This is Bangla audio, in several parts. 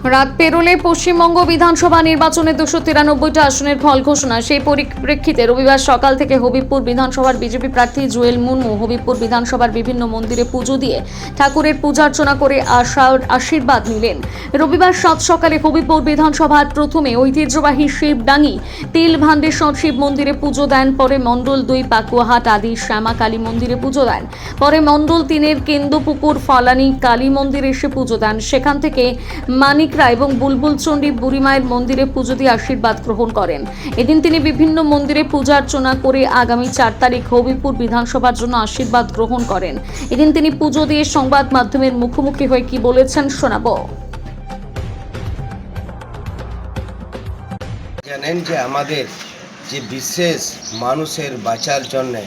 রাত পেরোলে পশ্চিমবঙ্গ বিধানসভা নির্বাচনে 293টা আসনের ফল ঘোষণা। সেই পরিপ্রেক্ষিতে রবিবার সকাল থেকে হবিবপুর বিধানসভার বিজেপি প্রার্থী জুয়েল মুর্মু হবিবপুর বিধানসভার বিভিন্ন মন্দিরে পুজো দিয়ে ঠাকুরের পূজার্চনা করে আশীর্বাদ নিলেন। রবিবার সাত সকালে হবিবপুর বিধানসভার প্রথমে ঐতিহ্যবাহী শিবডাঙ্গি তিলভান্ডেশ্বর শিব মন্দিরে পুজো দেন, পরে মণ্ডল 2 পাকুয়াহাট আদি শ্যামা কালী মন্দিরে পুজো দেন, পরে মণ্ডল 3-এর কেন্দুপুকুর ফলানি কালী মন্দিরে এসে পুজো দেন। সেখান থেকে মানিকরা এবং বুলবুল চণ্ডী বুড়িমায়ের মন্দিরে পুজো দিয়ে আশীর্বাদ গ্রহণ করেন। এদিন তিনি বিভিন্ন মন্দিরে পূজা অর্চনা করে আগামী 4 তারিখ হবিবপুর বিধানসভার জন্য আশীর্বাদ গ্রহণ করেন। এদিন তিনি পুজো দিয়ে সংবাদ মাধ্যমের মুখোমুখি হয়ে কি বলেছেন শোনাবো। জানেন যে আমাদের যে বিশেষ মানুষের বাঁচার জন্যে,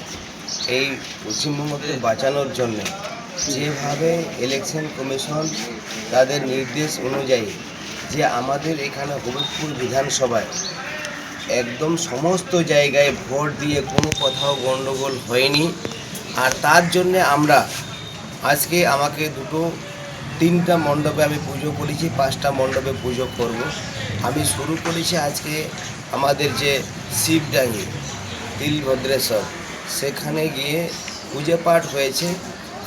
এই পশ্চিমবঙ্গকে বাঁচানোর জন্যে যেভাবে ইলেকশন কমিশন তাদের নির্দেশ অনুযায়ী যে আমাদের এখানে হবিবপুর বিধানসভায় একদম সমস্ত জায়গায় ভোট দিয়ে কোনো কোথাও গণ্ডগোল হয়নি। আর তার জন্যে আমরা আজকে আমাকে 3টা মণ্ডপে আমি পুজো করেছি, 5টা মণ্ডপে পুজো করব। আমি শুরু করেছি আজকে আমাদের যে শিবডাঙ্গি তিলভদ্রেশ্বর, সেখানে গিয়ে পুজো পাঠ হয়েছে।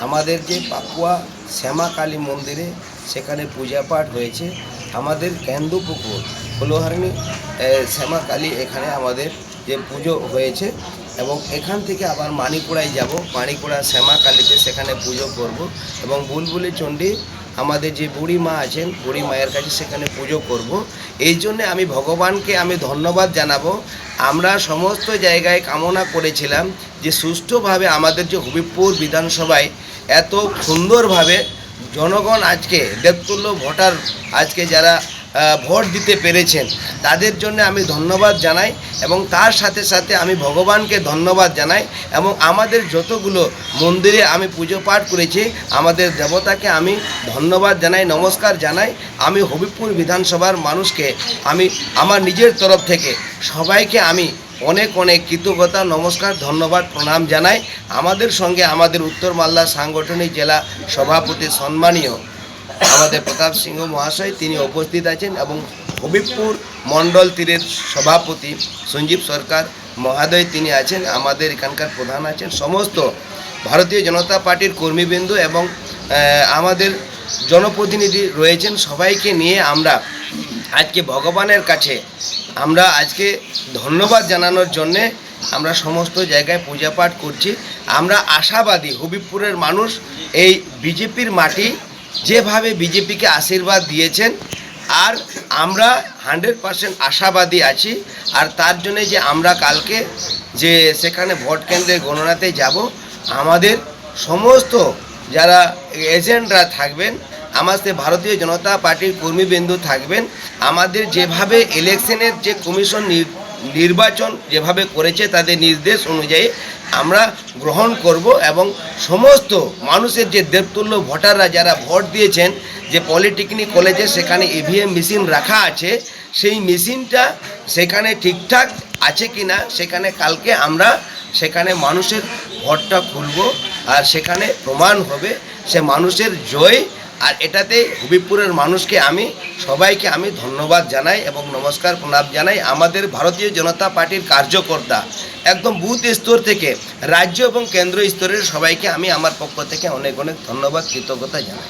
আমাদের যে পাকুয়া শ্যামা কালী মন্দিরে সেখানে পূজা পাঠ হয়েছে। আমাদের কেন্দুপুকুর ফুলহারিণী শ্যামা কালী এখানে আমাদের যে পুজো হয়েছে, এবং এখান থেকে আবার মানিকোড়ায় যাব, মানিকোড়া শ্যামা কালীতে সেখানে পুজো করব, এবং বুলবুলি চণ্ডী আমাদের যে বুড়ি মা আছেন বুড়ি মায়ের কাছে সেখানে পুজো করব। এই জন্যে আমি ভগবানকে আমি ধন্যবাদ জানাবো। আমরা সমস্ত জায়গায় কামনা করেছিলাম যে সুষ্ঠুভাবে আমাদের যে হবিবপুর বিধানসভায় এত সুন্দরভাবে জনগণ আজকে দেবতুল্য ভোটার আজকে যারা ভোট দিতে পেরেছেন তাদের জন্য আমি ধন্যবাদ জানাই, এবং তার সাথে সাথে আমি ভগবানকে ধন্যবাদ জানাই, এবং আমাদের যতগুলো মন্দিরে আমি পুজো পাঠ করেছি আমাদের দেবতাকে আমি ধন্যবাদ জানাই, নমস্কার জানাই। আমি হবিবপুর বিধানসভার মানুষকে আমি আমার নিজের তরফ থেকে সবাইকে আমি অনেক অনেক কৃতজ্ঞতা, নমস্কার, ধন্যবাদ, প্রণাম জানাই। আমাদের সঙ্গে আমাদের উত্তর মালদা সাংগঠনিক জেলা সভাপতি সম্মানীয় আমাদের প্রতাপ সিংহ মহাশয় তিনি উপস্থিত আছেন, এবং হবিবপুর মণ্ডল 3-এর সভাপতি সঞ্জীব সরকার মহোদয় তিনি আছেন, আমাদের এখানকার প্রধান আছেন, সমস্ত ভারতীয় জনতা পার্টির কর্মীবৃন্দ এবং আমাদের জনপ্রতিনিধি রয়েছেন। সবাইকে নিয়ে আমরা আজকে ভগবানের কাছে আমরা আজকে ধন্যবাদ জানানোর জন্যে আমরা সমস্ত জায়গায় পূজা পাঠ করছি। আমরা আশাবাদী হবিবপুরের মানুষ এই বিজেপির মাটি যেভাবে বিজেপিকে আশীর্বাদ দিয়েছেন, আর আমরা 100% আশাবাদী আছি। আর তার জন্য যে আমরা কালকে যে সেখানে ভোট কেন্দ্রে গণনাতে যাব, আমাদের সমস্ত যারা এজেন্টরা থাকবেন, আমাদের ভারতীয় জনতা পার্টির কর্মীবৃন্দ থাকবেন, আমাদের যেভাবে ইলেকশনের যে কমিশন নির্বাচন যেভাবে করেছে তাদের নির্দেশ অনুযায়ী আমরা গ্রহণ করব, এবং সমস্ত মানুষের যে দেবতুল্য ভোটাররা যারা ভোট দিয়েছেন, যে পলিটেকনিক কলেজে সেখানে ইভিএম মেশিন রাখা আছে, সেই মেশিনটা সেখানে ঠিকঠাক আছে কি না সেখানে কালকে আমরা সেখানে মানুষের ভোটটা খুলব, আর সেখানে প্রমাণ হবে সে মানুষের জয়। আর এটাতে হবিবপুরের মানুষকে আমি সবাইকে আমি ধন্যবাদ জানাই এবং নমস্কার প্রণাম জানাই। আমাদের ভারতীয় জনতা পার্টির কার্যকর্তা একদম বুথ স্তর থেকে রাজ্য এবং কেন্দ্র স্তরের সবাইকে আমি আমার পক্ষ থেকে অনেক অনেক ধন্যবাদ কৃতজ্ঞতা জানাই।